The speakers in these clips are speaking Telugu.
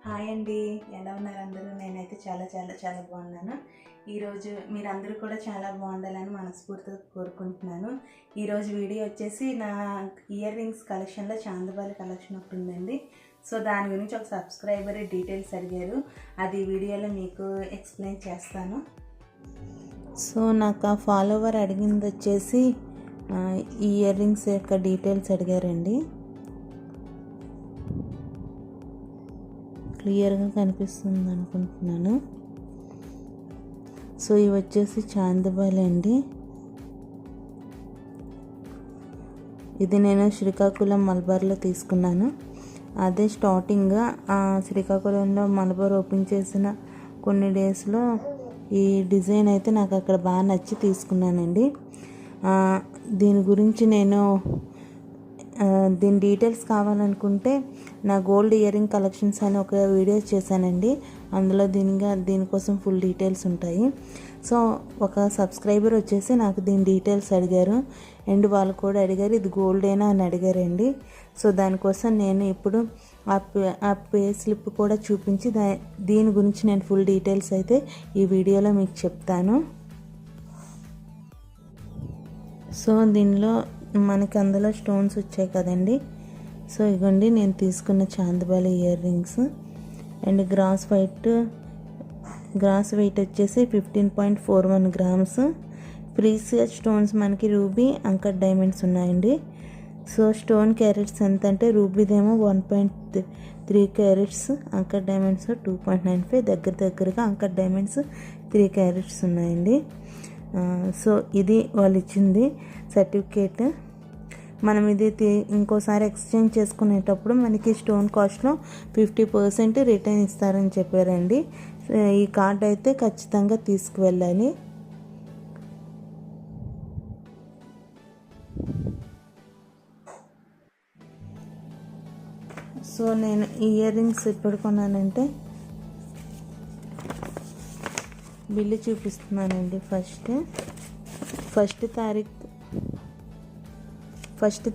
హాయ్ అండి, ఎలా ఉన్నారు అందరూ? నేనైతే చాలా చాలా చాలా బాగున్నాను. ఈరోజు మీరందరూ కూడా చాలా బాగుండాలని మనస్ఫూర్తిగా కోరుకుంటున్నాను. ఈరోజు వీడియో వచ్చేసి నా ఇయర్ రింగ్స్ కలెక్షన్లో చాందబాలి కలెక్షన్ ఒకటి ఉందండి. సో దాని గురించి ఒక సబ్స్క్రైబర్ డీటెయిల్స్ అడిగారు, అది వీడియోలో మీకు ఎక్స్ప్లెయిన్ చేస్తాను. సో నాకు ఆ ఫాలోవర్ అడిగింది వచ్చేసి ఈ ఇయర్ రింగ్స్ యొక్క డీటెయిల్స్ అడిగారండి. క్లియర్గా కనిపిస్తుంది అనుకుంటున్నాను. సో ఇవి వచ్చేసి చాందబాలి అండి. ఇది నేను శ్రీకాకుళం మలబార్లో తీసుకున్నాను. అదే స్టార్టింగ్గా శ్రీకాకుళంలో మలబార్ ఓపెన్ చేసిన కొన్ని డేస్లో ఈ డిజైన్ అయితే నాకు అక్కడ బాగా నచ్చి తీసుకున్నానండి. దీని గురించి నేను దీని డీటెయిల్స్ కావాలనుకుంటే నా గోల్డ్ ఇయర్ రింగ్ కలెక్షన్స్ అని ఒక వీడియో చేశానండి. అందులో దీనికోసం ఫుల్ డీటెయిల్స్ ఉంటాయి. సో ఒక సబ్స్క్రైబర్ వచ్చేసి నాకు దీని డీటెయిల్స్ అడిగారు, అండ్ వాళ్ళు కూడా అడిగారు ఇది గోల్డేనా అని అడిగారండి. సో దానికోసం నేను ఇప్పుడు ఆ పే స్లిప్ కూడా చూపించి దీని గురించి నేను ఫుల్ డీటెయిల్స్ అయితే ఈ వీడియోలో మీకు చెప్తాను. సో దీనిలో మనకి అందులో స్టోన్స్ వచ్చాయి కదండి. సో ఇగోండి నేను తీసుకున్న chandbali ear rings, and gross weight వచ్చేసి 15.41 గ్రామ్స్. ప్రీసియస్ స్టోన్స్ మనకి రూబీ, అంకర్ డైమండ్స్ ఉన్నాయండి. సో స్టోన్ క్యారెట్స్ ఎంత అంటే రూబీదేమో 1.3 క్యారెట్స్, అంకర్ డైమండ్స్ 2.95, దగ్గరగా అంకర్ డైమండ్స్ 3 క్యారెట్స్ ఉన్నాయండి. సో ఇది వాళ్ళు ఇచ్చింది సర్టిఫికేట్. మనం ఇది ఇంకోసారి ఎక్స్చేంజ్ చేసుకునేటప్పుడు మనకి స్టోన్ కాస్ట్లో 50% రిటర్న్ ఇస్తారని చెప్పారండి. ఈ కార్డ్ అయితే ఖచ్చితంగా తీసుకువెళ్ళాలి. సో నేను ఇయర్ రింగ్స్ ఎప్పుడు కొన్నానంటే బిల్లు చూపిస్తున్నానండి. ఫస్ట్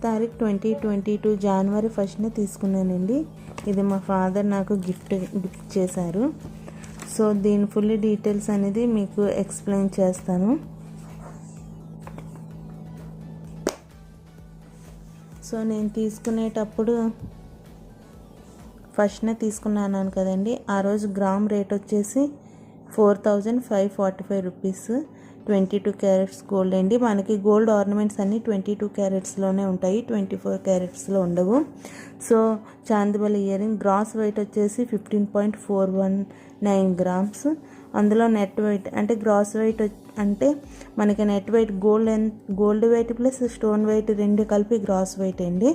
తారీఖు 2022 జనవరి 1న తీసుకున్నానండి. ఇది మా ఫాదర్ నాకు గిఫ్ట్ చేశారు. సో దీని ఫుల్ డీటెయిల్స్ అనేది మీకు ఎక్స్ప్లెయిన్ చేస్తాను. సో నేను తీసుకునేటప్పుడు ఫస్ట్నే తీసుకున్నాను కదండి. ఆ రోజు గ్రామ్ రేట్ వచ్చేసి 4545 రూపీస్. 22 క్యారెట్స్ గోల్డ్ అండి. మనకి గోల్డ్ ఆర్నమెంట్స్ అన్నీ 22 క్యారెట్స్లోనే ఉంటాయి, 24 క్యారెట్స్లో ఉండవు. So chandbali ear ring gross weight వచ్చేసి 15.419 గ్రామ్స్. అందులో నెట్ వెయిట్ అంటే గ్రాస్ వెయిట్ అంటే మనకి net weight gold weight plus stone weight రెండు కలిపి గ్రాస్ వెయిట్ అండి.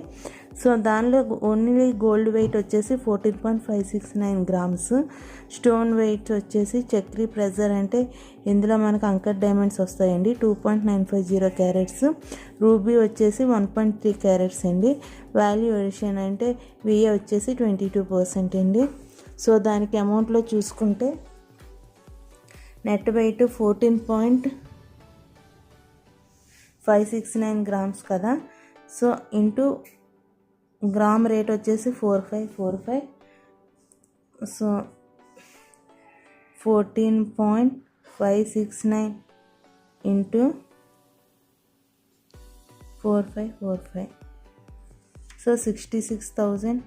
సో దానిలో ఓన్లీ గోల్డ్ వెయిట్ వచ్చేసి 14.569 గ్రామ్స్. స్టోన్ వెయిట్ వచ్చేసి చక్రీ ప్రెజర్ అంటే ఇందులో మనకు అంకర్ డైమండ్స్ వస్తాయండి, 2.950 క్యారెట్స్. రూబీ వచ్చేసి 1.3 క్యారెట్స్ అండి. వాల్యూ ఎడిషన్ అంటే విఏ వచ్చేసి 22% అండి. సో దానికి అమౌంట్లో చూసుకుంటే నెట్ వెయిట్ 14.569 గ్రామ్స్ కదా. సో ఇంటూ గ్రామ్ రేట్ వచ్చేసి 4545. So 14.569 into 4545. So 66,000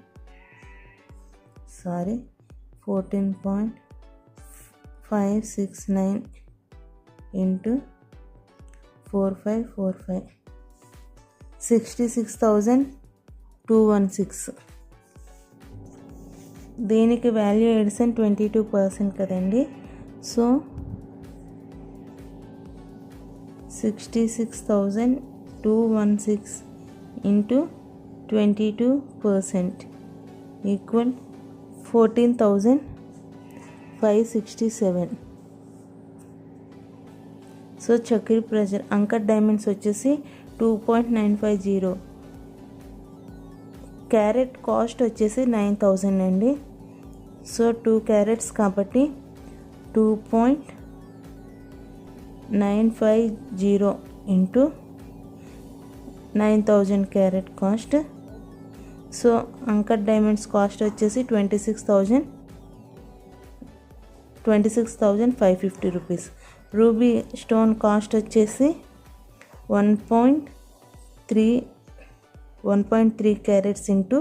14.569 into 4545 66,216. దీనికి వాల్యూ ఎడిషన్ 22% కదండి. So 66,216 into 22% equal 14,567. So Chakri pressure anchor diamonds వచ్చేసి 2.950. క్యారెట్ కాస్ట్ వచ్చేసి 9,000 అండి. సో 2 క్యారెట్స్ కాబట్టి 2.950 into 9,000 carat cost. So Ankat diamonds cost వచ్చేసి 26,000 26,550 రూపీస్. రూబీ స్టోన్ కాస్ట్ వచ్చేసి 1.3 క్యారెట్స్ ఇంటూ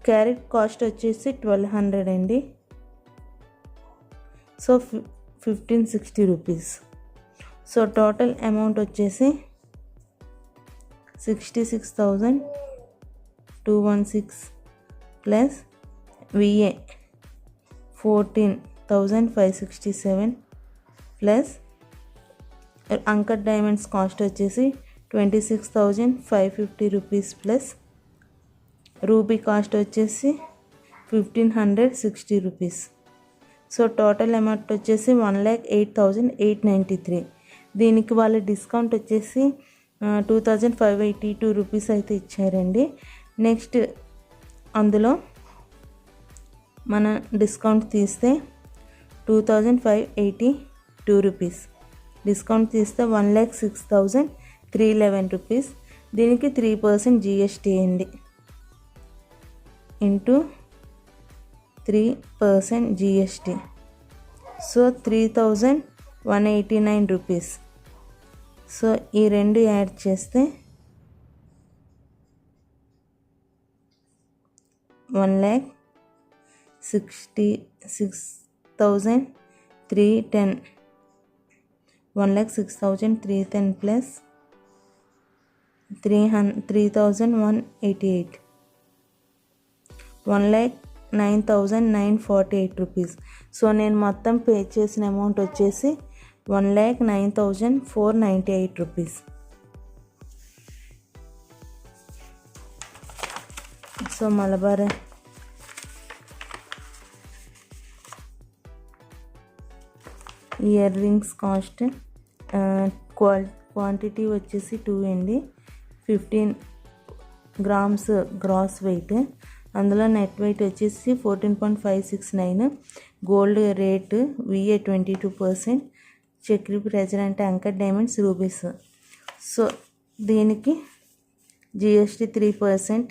క్యారెట్ కాస్ట్ వచ్చేసి 1200 అండి. So 1560 rupees. So total amount వచ్చేసి 66,216 plus VA 14,567 plus anchor diamonds cost వచ్చేసి 26,550 రూపీస్ ప్లస్ రూబీ కాస్ట్ వచ్చేసి 1,560 రూపీస్. సో టోటల్ అమౌంట్ వచ్చేసి 1,08,893. దీనికి వాళ్ళ డిస్కౌంట్ వచ్చేసి 2,582 రూపీస్ అయితే ఇచ్చారండి. నెక్స్ట్ అందులో మన డిస్కౌంట్ తీస్తే 2,582 రూపీస్. డిస్కౌంట్ తీస్తే 1,06,311 రూపీస్. దీనికి 3% GST అండి into 3% GST. So 3,189 rupees. So ఈ రెండు యాడ్ చేస్తే 1,66,310 1,06,310 ప్లస్ 3,188 1,09,948 రూపీస్. సో నేను మొత్తం పే చేసిన అమౌంట్ వచ్చేసి 1,09,498 rupees. So Malabar ear rings cost quantity వచ్చేసి 2 అండి. 15 గ్రామ్స్ గ్రాస్ వెయిట్. అందులో నెట్ వెయిట్ వచ్చేసి 14.569. Gold rate VA 22%. Chakri pressure అంటే అంకర్ డైమండ్స్ రూబీస్. సో దీనికి GST 3%.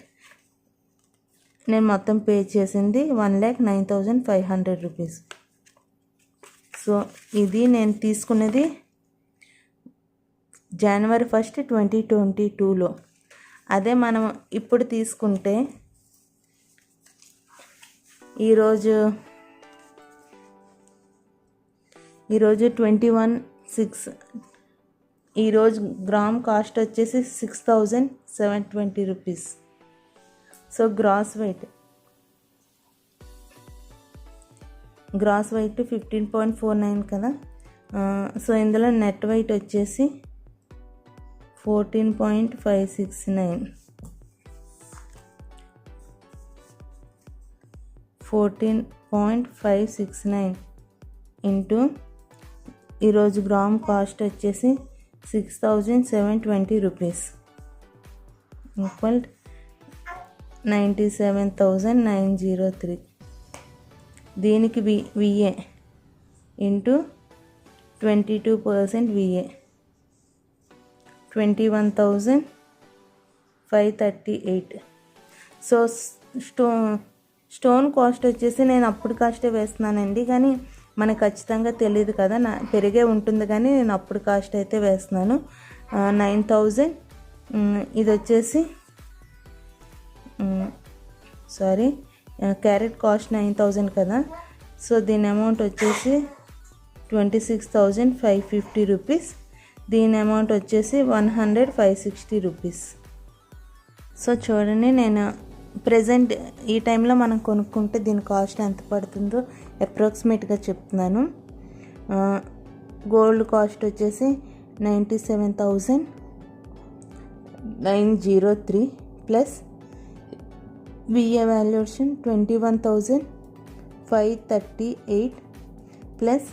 నేను మొత్తం పే చేసింది 1,09,500 రూపీస్. సో ఇది నేను తీసుకున్నది January 1st, 2022లో. అదే మనం ఇప్పుడు తీసుకుంటే ఈరోజు 21/6. ఈరోజు గ్రామ్ కాస్ట్ వచ్చేసి 6,720 రూపీస్. సో గ్రాస్ వెయిట్ 15.49 కదా. సో ఇందులో నెట్ వెయిట్ వచ్చేసి 14.569 ఇంటూ ఈరోజు గ్రామ్ కాస్ట్ వచ్చేసి 6,720 రూపీస్ ఈక్వల్ 97,903. దీనికి VA into 22% VA 21,538. So stone cost వచ్చేసి నేను అప్పుడు కాస్టే వేస్తున్నానండి, కానీ మనకు ఖచ్చితంగా తెలియదు కదా, పెరిగే ఉంటుంది, కానీ నేను అప్పుడు కాస్ట్ అయితే వేస్తున్నాను. 9,000. ఇది వచ్చేసి క్యారెట్ కాస్ట్ 9,000 కదా. సో దీని అమౌంట్ వచ్చేసి 26,550 రూపీస్. దీని అమౌంట్ వచ్చేసి 100,560 రూపీస్. సో చూడండి, నేను ప్రజెంట్ ఈ టైంలో మనం కొనుక్కుంటే దీని కాస్ట్ ఎంత పడుతుందో అప్రాక్సిమేట్గా చెప్తున్నాను. గోల్డ్ కాస్ట్ వచ్చేసి 97,903 plus VA valuation 21,538 plus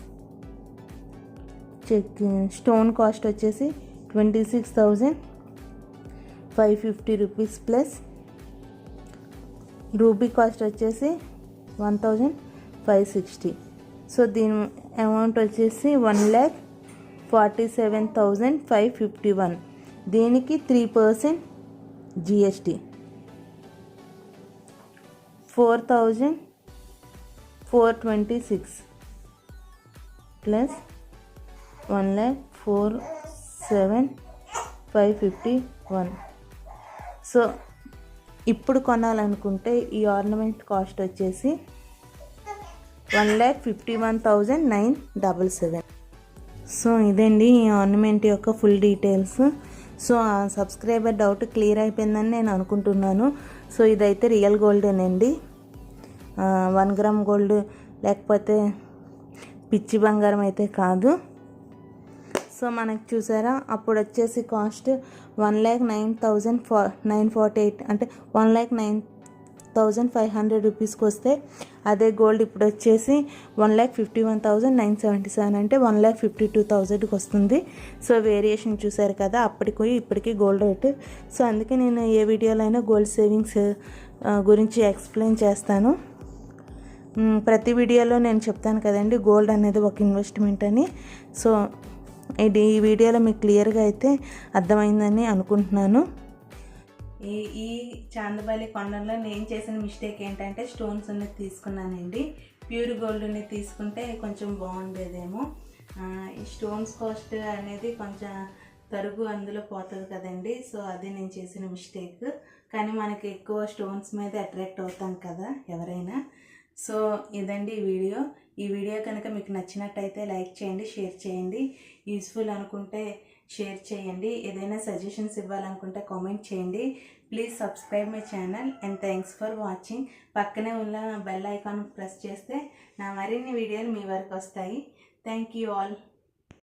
stone cost వచ్చేసి 26,550 రూపీస్ ప్లస్ రూబీ కాస్ట్ వచ్చేసి 1,560. సో దీని అమౌంట్ వచ్చేసి 1,47,551. దీనికి 3% GST 4,426. ప్లస్ 1,04,7,551. సో ఇప్పుడు కొనాలనుకుంటే ఈ ఆర్నమెంట్ కాస్ట్ వచ్చేసి 1,51,977. సో ఇదండి ఈ ఆర్నమెంట్ యొక్క ఫుల్ డీటెయిల్స్. సో ఆ సబ్స్క్రైబర్ డౌట్ క్లియర్ అయిపోయిందని నేను అనుకుంటున్నాను. సో ఇదైతే రియల్ గోల్డేనండి, 1 గ్రామ్ గోల్డ్ లేకపోతే పిచ్చి బంగారం అయితే కాదు. సో మనకు చూసారా అప్పుడు వచ్చేసి కాస్ట్ 1,09,948 అంటే 1,09,500 రూపీస్కి వస్తే అదే గోల్డ్ ఇప్పుడు వచ్చేసి 1,51,977 అంటే 1,52,000కి వస్తుంది. సో వేరియేషన్ చూసారు కదా అప్పటికి ఇప్పటికీ గోల్డ్ రేటు. సో అందుకే నేను ఏ వీడియోలో అయినా గోల్డ్ సేవింగ్స్ గురించి ఎక్స్ప్లెయిన్ చేస్తాను. ప్రతి వీడియోలో నేను చెప్తాను కదండి గోల్డ్ అనేది ఒక ఇన్వెస్ట్మెంట్ అని. సో ఈ వీడియోలో మీకు క్లియర్గా అయితే అర్థమైందని అనుకుంటున్నాను. ఈ చాందబాలి కొండలో నేను చేసిన మిస్టేక్ ఏంటంటే స్టోన్స్ అనేది తీసుకున్నానండి. ప్యూర్ గోల్డ్ అనేది తీసుకుంటే కొంచెం బాగుండేదేమో. ఈ స్టోన్స్ కాస్ట్ అనేది కొంచెం తరుగు అందులో పోతుంది కదండి. సో అది నేను చేసిన మిస్టేక్. కానీ మనకి ఎక్కువ స్టోన్స్ మీద అట్రాక్ట్ అవుతాం కదా ఎవరైనా. సో ఇదండి ఈ వీడియో కనుక మీకు నచ్చినట్టయితే లైక్ చేయండి, షేర్ చేయండి. యూస్ఫుల్ అనుకుంటే షేర్ చేయండి. ఏదైనా సజెషన్స్ ఇవ్వాలనుకుంటే కామెంట్ చేయండి. Please subscribe my channel and thanks for watching. పక్కనే ఉన్న బెల్ ఐకాన్ ప్రెస్ చేస్తే నా మరిన్ని వీడియోలు మీ వరకు వస్తాయి. Thank you all.